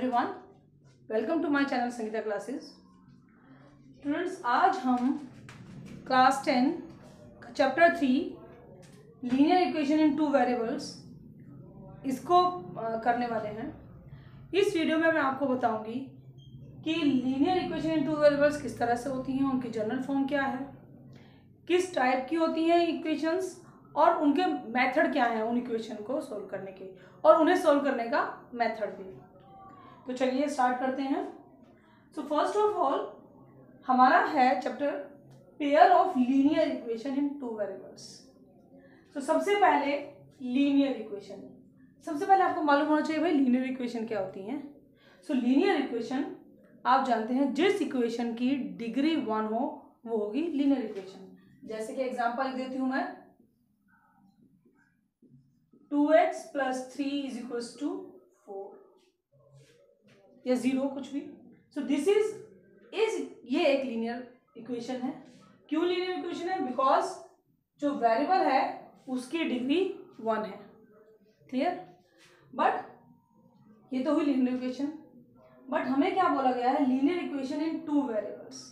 Everyone, welcome to my channel Sangeeta classes. Students, आज हम class 10 chapter 3 linear equation in two variables इसको करने वाले हैं। इस वीडियो में मैं आपको बताऊंगी कि linear equation in two variables किस तरह से होती हैं, उनकी जनरल फॉर्म क्या है, किस टाइप की होती हैं इक्वेशंस और उनके मेथड क्या हैं उन इक्वेशन को सोल्व करने के, और उन्हें सोल्व करने का मेथड भी। तो चलिए स्टार्ट करते हैं। सो फर्स्ट ऑफ ऑल हमारा है chapter pair of linear equation in two variables. तो सबसे पहले लीनियर इक्वेशन, सबसे पहले आपको मालूम होना चाहिए भाई लीनियर इक्वेशन क्या होती हैं। सो लीनियर इक्वेशन आप जानते हैं जिस इक्वेशन की डिग्री 1 हो वो होगी लीनियर इक्वेशन। जैसे कि एग्जांपल देती हूं मैं, 2x + 3 = 4 या 0 कुछ भी। सो दिस इज ये एक लीनियर इक्वेशन है। क्यों लीनियर इक्वेशन है? बिकॉज जो वेरिएबल है उसकी डिग्री 1 है। क्लियर? बट ये तो हुई लीनियर इक्वेशन, बट हमें क्या बोला गया है, linear equation in two variables.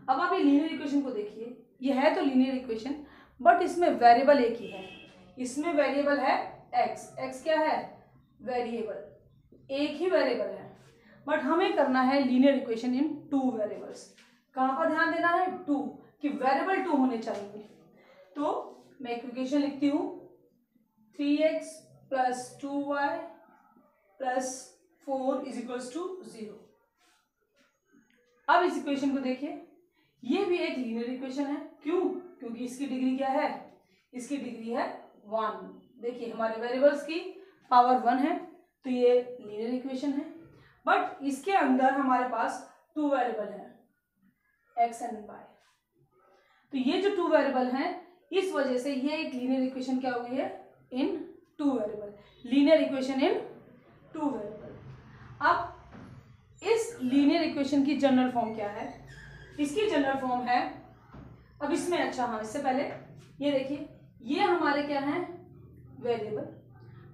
अब आप ये लीनियर इक्वेशन को देखिए, ये है तो लीनियर इक्वेशन बट इसमें वेरिएबल एक ही है। इसमें वेरिएबल है x क्या है? वेरिएबल, एक ही वेरिएबल है। बट हमें करना है linear equation in two variables. कहां पर ध्यान देना है? 2, कि वेरिएबल 2 होने चाहिए। तो मैं एक इक्वेशन लिखती हूं, 3x + 2y + 4 = 0। अब इस इक्वेशन को देखिए, ये भी एक लीनियर इक्वेशन है। क्यों? क्योंकि इसकी डिग्री क्या है? इसकी डिग्री है 1। देखिए हमारे वेरिएबल्स की पावर 1 है, तो ये लीनियर इक्वेशन है। बट इसके अंदर हमारे पास 2 वेरिएबल है, x एंड y। तो ये जो 2 वेरिएबल हैं, इस वजह से ये एक लीनियर इक्वेशन क्या हो गई है? इन 2 वेरिएबल, लीनियर इक्वेशन इन 2 वेरिएबल। अब इस लीनियर इक्वेशन की जनरल फॉर्म क्या है? इसकी जनरल फॉर्म है, अब इसमें इससे पहले ये देखिए, ये हमारे क्या हैं? वेरिएबल।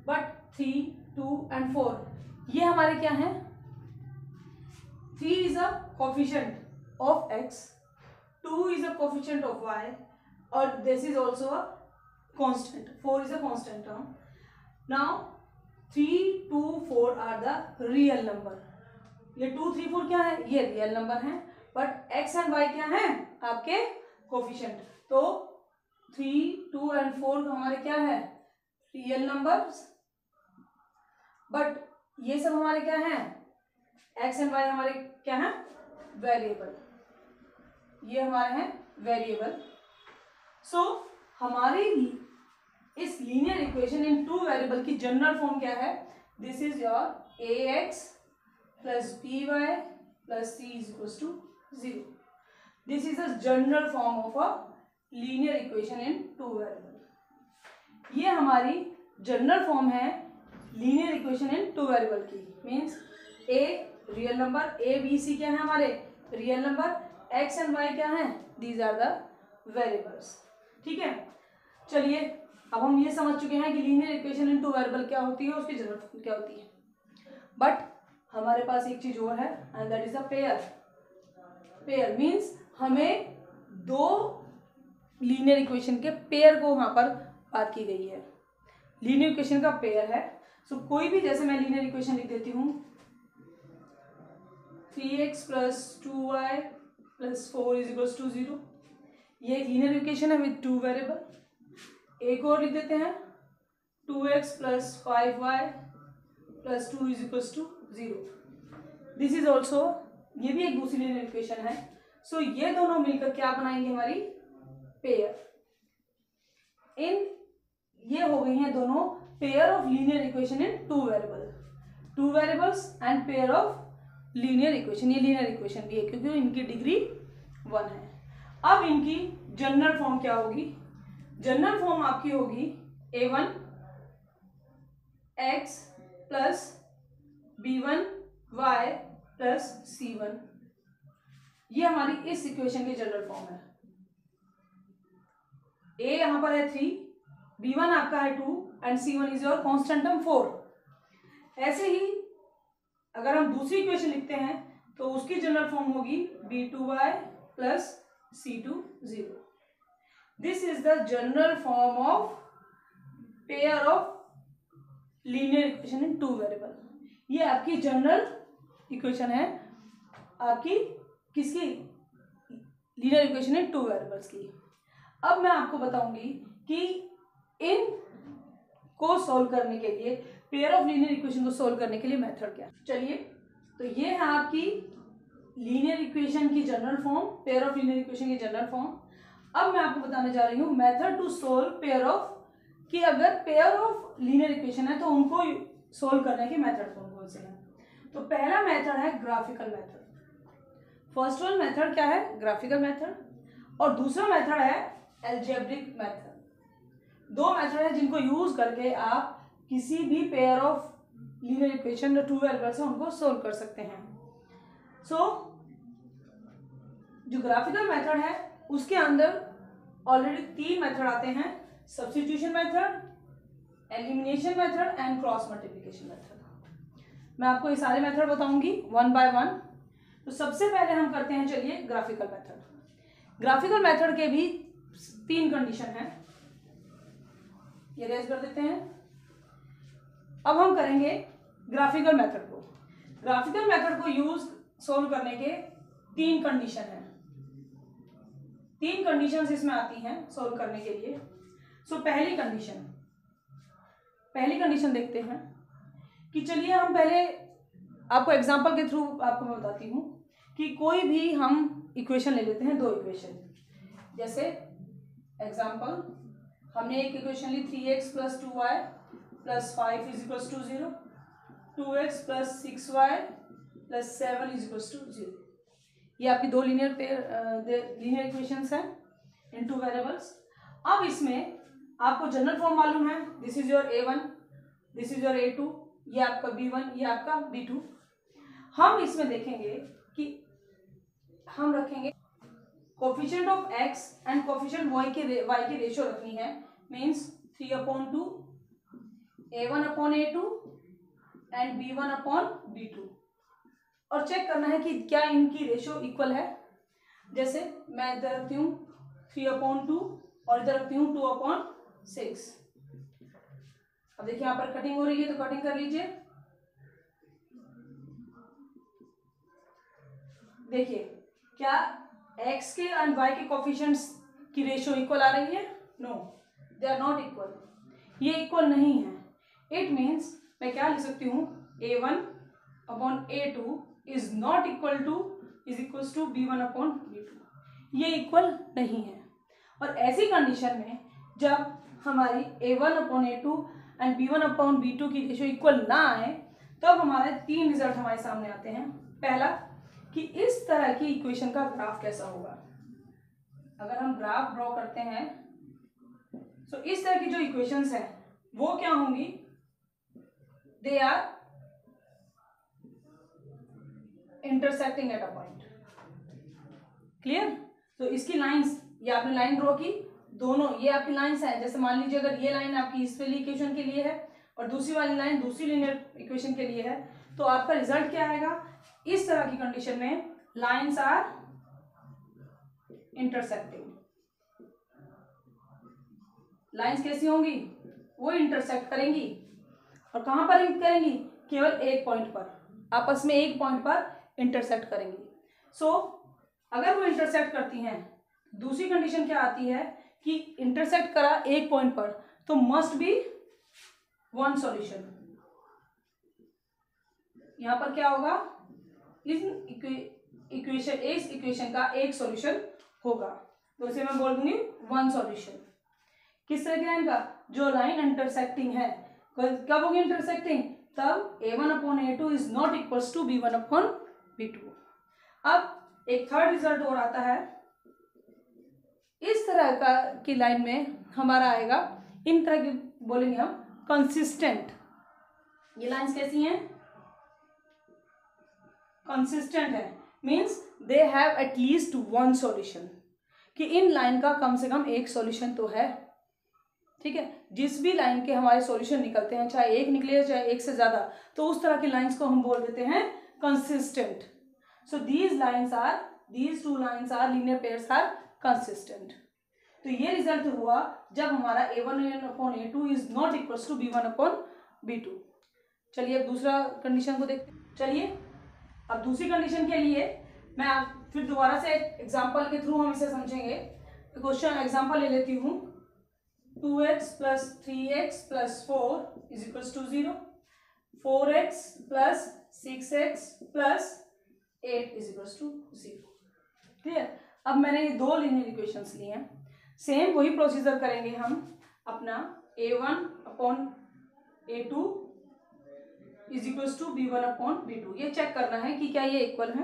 बट 3, 2 एंड 4 ये हमारे क्या हैं? 3 is a coefficient of x, 2 is a coefficient of y, और this is also a constant, 4 is a constant term. Now 3, 2, 4 are the real number. ये 2, 3, 4 क्या है? ये रियल नंबर हैं, बट x एंड y क्या हैं? आपके कोफिशिएंट। तो 3, 2 एंड 4 हमारे क्या है? रियल नंबर्स, बट ये सब हमारे क्या हैं? x एंड y हमारे क्या हैं? वेरिएबल। ये हमारे हैं वेरिएबल। सो हमारी इस linear equation in two variable की जनरल फॉर्म क्या है? This is your ax + by + c = 0. This is the general form of a linear equation in two variable. ये हमारी जनरल फॉर्म है linear equation in two variable की। Means a real number, a b c क्या है? हमारे real number, x and y क्या है? These are the variables. ठीक है, चलिए अब हम ये समझ चुके हैं कि linear equation in two variable क्या होती है, उसकी जनरल फॉर्म क्या होती है। बट हमारे पास एक चीज और है, and that is a pair. Pair means हमें 2 लीनियर इक्वेशन के पेयर को वहां पर बात की गई है। लीनियर इक्वेशन का पेयर है। सो कोई भी, जैसे मैं लीनियर इक्वेशन लिख देती हूं, 3x + 2y + 4 = 0। ये एक लीनियर इक्वेशन है विद 2 वेरिएबल। एक और लिख देते हैं, 2x + 5y + 2 = 0। This is also, ये भी एक दूसरी लीनियर इक्वेशन है। सो ये दोनों मिलकर क्या बनाएंगे? हमारी पेयर। ये हो गई हैं दोनों pair of linear equation in two variable, 2 variables and pair of linear equation. ये लीनियर इक्वेशन भी है क्योंकि इनकी डिग्री 1 है। अब इनकी जनरल फॉर्म क्या होगी? जनरल फॉर्म आपकी होगी a1 x + b1 y + c1। ये हमारी इस इक्वेशन की जनरल फॉर्म है। a यहां पर है 3, b1 आपका है 2 and c1 is your constant term 4। ऐसे ही अगर हम दूसरी इक्वेशन लिखते हैं तो उसकी जनरल फॉर्म होगी b2y plus c2 0। This is the general form of pair of linear equation in 2 variable. ये आपकी जनरल इक्वेशन है आपकी किसकी, लीनियर इक्वेशन इन 2 वेरिएबल्स की। अब मैं आपको बताऊंगी कि इन को सोल्व करने के लिए, पेयर ऑफ लीनियर इक्वेशन को सोल्व करने के लिए मेथड क्या है। चलिए, तो ये है आपकी लीनियर इक्वेशन की general form, pair of linear equation की जनरल फॉर्म। अब मैं आपको बताने जा रही हूँ method to solve pair of, कि अगर पेयर ऑफ लीनियर इक्वेशन है तो उनको सोल्व करने के मेथड कौन कौन से हैं। तो पहला मेथड है graphical method. First one method क्या है, ग्राफिकल मेथड, और दूसरा मेथड है एल्जेब्रिक मेथड। दो मेथड है जिनको यूज करके आप किसी भी पेयर ऑफ लीनियर इक्वेशन जो 2 वेरिएबल्स है उनको सोल्व कर सकते हैं। जो ग्राफिकल मेथड है उसके अंदर ऑलरेडी 3 मेथड आते हैं, substitution method, elimination method and cross multiplication method. मैं आपको ये सारे मेथड बताऊंगी 1 बाय 1। तो सबसे पहले हम करते हैं, चलिए, ग्राफिकल मेथड। ग्राफिकल मेथड के भी 3 कंडीशन है, ये रेज कर देते हैं। अब हम करेंगे ग्राफिकल मेथड को। ग्राफिकल मेथड को यूज सोल्व करने के 3 कंडीशन है, 3 कंडीशंस इसमें आती हैं सोल्व करने के लिए। पहली कंडीशन देखते हैं कि, चलिए हम पहले आपको एग्जांपल के थ्रू आपको मैं बताती हूँ कि कोई भी हम इक्वेशन ले लेते हैं, 2 इक्वेशन। जैसे एग्जांपल, हमने एक इक्वेशन ली 3x plus 2y plus 5 is equals to 0, 2x plus 6y plus 7 is equals to 0। ये आपकी 2 लीनियर इक्वेशंस हैं इन 2 वेरिएबल्स। अब इसमें आपको जनरल फॉर्म मालूम है, this is your a1, this is your a2, ये आपका b1, ये आपका b2। हम इसमें देखेंगे कि हम रखेंगे coefficient of x and coefficient y की रेशियो रखनी है, मीन्स 3/2, a1/a2 एंड b1/b2, और चेक करना है कि क्या इनकी रेशियो इक्वल है। जैसे मैं इधर रखती हूँ 3/2 और इधर रखती हूँ 2/6। अब देखिए यहाँ पर कटिंग हो रही है तो कटिंग कर लीजिए। देखिए क्या x के एंड y के कोफिशिएंट्स की रेशियो इक्वल आ रही है? No, they are not equal, ये इक्वल नहीं है। इट मीन्स मैं क्या लिख सकती हूँ, a1/a2 is not equal to is equals to b1/b2, ये इक्वल नहीं है। और ऐसी कंडीशन में जब हमारी a1/a2 एंड b1/b2 की रेशियो इक्वल ना आए, तब हमारे 3 रिजल्ट हमारे सामने आते हैं। पहला, कि इस तरह की इक्वेशन का ग्राफ कैसा होगा। अगर हम ग्राफ ड्रॉ करते हैं तो इस तरह की जो इक्वेशंस हैं वो क्या होंगी, they are intersecting at a point. Clear? तो इसकी लाइंस, ये आपने लाइन ड्रॉ की, दोनों ये आपकी लाइंस हैं। जैसे मान लीजिए अगर ये लाइन आपकी इस वाली इक्वेशन के लिए है और दूसरी वाली लाइन दूसरी लीनियर इक्वेशन के लिए है, तो आपका रिजल्ट क्या आएगा, इस तरह की कंडीशन में लाइंस आर इंटरसेक्टिंग। लाइंस कैसी होंगी, वो इंटरसेक्ट करेंगी, और कहां पर करेंगी, केवल एक पॉइंट पर, आपस में एक पॉइंट पर इंटरसेक्ट करेंगी। अगर वो इंटरसेक्ट करती हैं, दूसरी कंडीशन क्या आती है कि इंटरसेक्ट करा एक पॉइंट पर तो मस्ट बी वन सॉल्यूशन। यहां पर क्या होगा, इस इक्वेशन का एक सॉल्यूशन होगा, तो इसे मैं बोल दूंगी वन सॉल्यूशन। किस तरह की लाइन का, जो लाइन इंटरसेक्टिंग है, कब होगी इंटरसेक्टिंग, तब a1/a2 is not equals to b1/b2। अब एक थर्ड रिजल्ट और आता है, इस तरह का की लाइन में हमारा आएगा, इन तरह की बोलेंगे हम कंसिस्टेंट। ये लाइंस कैसी हैं, कंसिस्टेंट है, means they have at least one solution, कि इन लाइन का कम से कम एक सॉल्यूशन तो है। ठीक है, जिस भी लाइन के हमारे सॉल्यूशन निकलते हैं, चाहे एक निकले चाहे एक से ज्यादा, तो उस तरह की लाइंस को हम बोल देते हैं consistent. So these two lines are linear pairs are consistent. तो ये रिजल्ट हुआ जब हमारा a1/a2 is not equal to b1/b2. चलिए अब दूसरा कंडीशन को देखते हैं. चलिए अब दूसरी कंडीशन के लिए मैं आप फिर दोबारा से एग्जांपल के थ्रू हम इसे समझेंगे. क्वेश्चन एग्जांपल ले लेती हूँ. 2x + 3x + 4 is equal to 0. 4x + 6x + 8 is equal to 0. Clear. अब मैंने ये दो लीनियर इक्वेशंस लिए हैं. सेम वही प्रोसीजर करेंगे हम अपना a1/a2 is equal to b1/b2. ये चेक करना है कि क्या ये इक्वल है.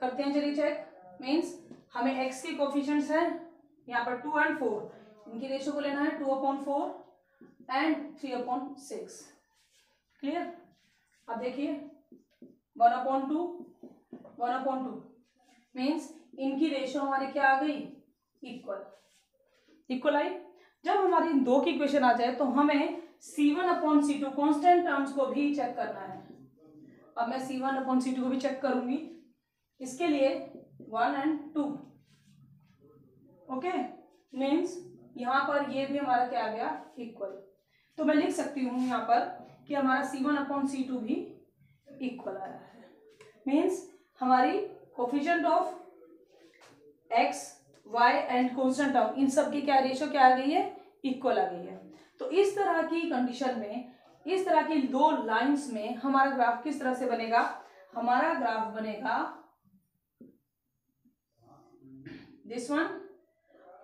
करते हैं चलिए चेक. मीन्स हमें x के कोफिशिएंट्स हैं यहाँ पर 2 और 4. इनकी रेशियो को लेना है 2/4 एंड 3/6. क्लियर. अब देखिए 1/2 मीन्स इनकी रेशियो हमारी क्या आ गई, इक्वल आई. जब हमारी इन दो की इक्वेशन आ जाए तो हमें C1/C2 कांस्टेंट टर्म्स को भी चेक करना है. अब मैं C1/C2 को भी चेक करूंगी. इसके लिए 1 और 2. ओके. मीन्स यहाँ पर ये भी हमारा क्या आ गया, इक्वल. तो मैं लिख सकती हूँ यहाँ पर कि हमारा C1/C2 भी इक्वल आया है. मीन्स हमारी coefficient of x, y and constant term, इन सब की क्या रेशियो क्या आ गई है, इक्वल आ गई है. तो इस तरह की कंडीशन में, इस तरह की दो लाइंस में हमारा ग्राफ किस तरह से बनेगा. हमारा ग्राफ बनेगा दिस वन,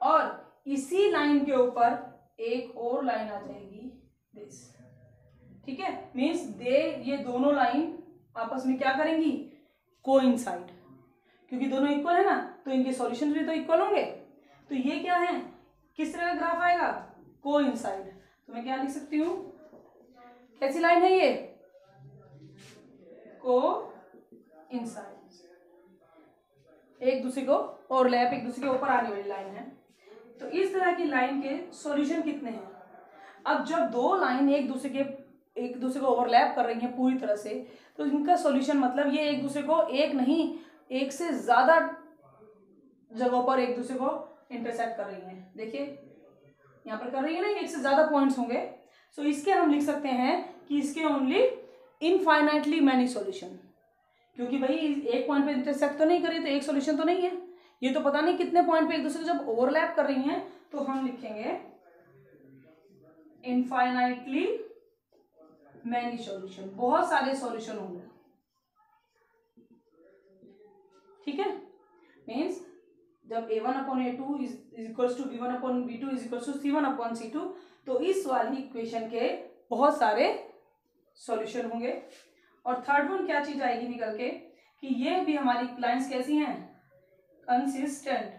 और इसी लाइन के ऊपर एक और लाइन आ जाएगी दिस. ठीक है. मीन्स ये दोनों लाइन आपस में क्या करेंगी, कोइंसाइड. क्योंकि दोनों इक्वल है ना, तो इनके सॉल्यूशन भी तो इक्वल होंगे. तो ये क्या है, किस तरह का ग्राफ आएगा, कोइंसाइड. तो मैं क्या लिख सकती हूँ, कैसी लाइन है ये, कोइंसाइड. एक दूसरे को ओवरलैप, एक दूसरे के ऊपर आने वाली लाइन है. तो इस तरह की लाइन के सॉल्यूशन कितने हैं. अब जब दो लाइन एक दूसरे को ओवरलैप कर रही हैं पूरी तरह से, तो इनका सॉल्यूशन मतलब ये एक दूसरे को एक नहीं, एक से ज्यादा जगहों पर एक दूसरे को इंटरसेक्ट कर रही हैं. देखिए यहाँ पर कर रही है ना, एक से ज्यादा पॉइंट्स होंगे. सो इसके हम लिख सकते हैं कि इसके ओनली इनफाइनाइटली मैनी सॉल्यूशन. क्योंकि भाई एक पॉइंट पे इंटरसेक्ट तो नहीं कर रही, तो एक सॉल्यूशन तो नहीं है. ये तो पता नहीं कितने पॉइंट पे एक दूसरे को जब ओवरलैप कर रही हैं, तो हम लिखेंगे इनफाइनाइटली मैनी सॉल्यूशन. बहुत सारे सॉल्यूशन होंगे. ठीक है. मीन्स जब a1/a2 is equal to b1/b2 is equal to C1/C2, तो इस वाली इक्वेशन के बहुत सारे सॉल्यूशन होंगे. और थर्ड वन क्या चीज आएगी निकल के, कि ये भी हमारी लाइंस कैसी हैं, कंसिस्टेंट.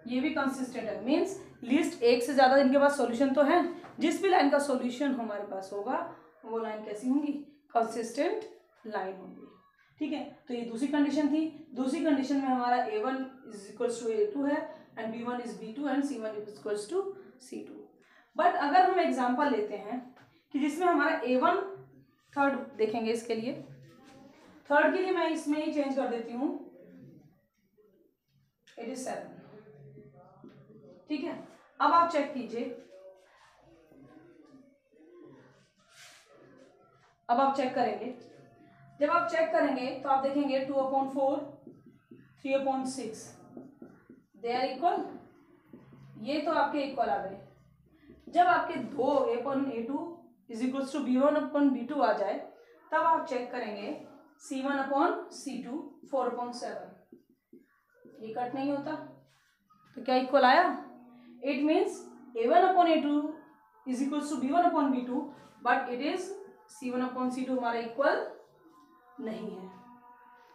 ये भी कंसिस्टेंट है. मीन्स लिस्ट एक से ज्यादा इनके पास सॉल्यूशन तो है. जिस भी लाइन का सॉल्यूशन हमारे पास होगा वो लाइन कैसी होंगी, कंसिस्टेंट लाइन होंगी. ठीक है. तो ये दूसरी कंडीशन थी. दूसरी कंडीशन में हमारा a1 is equal to a2 है and b1 is b2 and c1 is equal to c2. But अगर हम एग्जांपल लेते हैं कि जिसमें हमारा a1, थर्ड देखेंगे इसके लिए. थर्ड के लिए मैं इसमें ही चेंज कर देती हूँ, इट इज 7. ठीक है. अब आप चेक कीजिए. अब आप चेक करेंगे. जब आप चेक करेंगे तो आप देखेंगे 2/4, 3/6 दे आर इक्वल. ये तो आपके इक्वल आ गए. जब आपके दो a1/a2 is equal to b1/b2 आ जाए, तब आप चेक करेंगे C1/C2 4/7. ये कट नहीं होता, तो क्या इक्वल आया. It means a1/a2 is equal to b1/b2, but it is C1/C2 हमारा इक्वल नहीं है.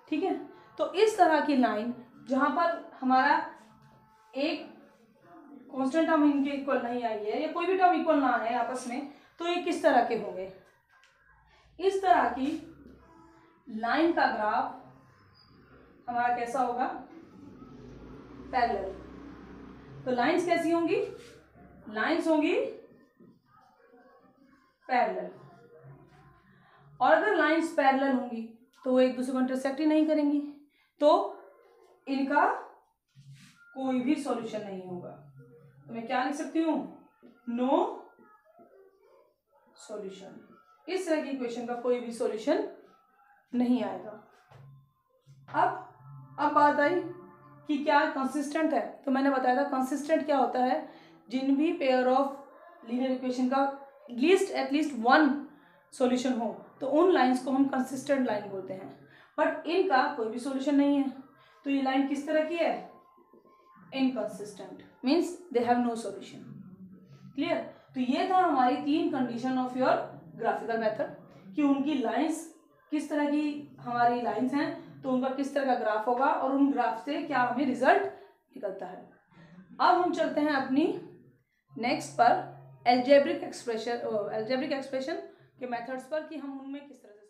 ठीक है. तो इस तरह की लाइन जहां पर हमारा एक कांस्टेंट टर्म इनके इक्वल नहीं आई है, या कोई भी टर्म इक्वल ना है आपस में, तो ये किस तरह के होंगे. इस तरह की लाइन का ग्राफ हमारा कैसा होगा, पैरेलल. तो लाइंस कैसी होंगी, लाइंस होंगी पैरेलल, और अगर लाइंस पैरेलल होंगी तो वो एक दूसरे को इंटरसेक्ट ही नहीं करेंगी, तो इनका कोई भी सॉल्यूशन नहीं होगा। तो मैं क्या लिख सकती हूँ, नो सॉल्यूशन। इस तरह की इक्वेशन का कोई भी सॉल्यूशन नहीं आएगा। अब बात आई कि क्या कंसिस्टेंट है, तो मैंने बताया था कंसिस्टेंट क्या होता है, जिन भी पेयर ऑफ लीनियर इक्वेशन का एटलीस्ट वन सॉल्यूशन हो तो उन लाइंस को हम कंसिस्टेंट लाइन बोलते हैं। बट इनका कोई भी सॉल्यूशन नहीं है, तो ये लाइन किस तरह की है, inconsistent, means they have no solution. Clear. तो ये था हमारी 3 condition of your graphical method, कि उनकी लाइंस किस तरह की हमारी लाइंस हैं तो उनका किस तरह का ग्राफ होगा और उन ग्राफ से क्या हमें रिजल्ट निकलता है। अब हम चलते हैं अपनी नेक्स्ट पर एल्जेब्रिक एक्सप्रेशन के मेथड्स पर, कि हम उनमें किस तरह से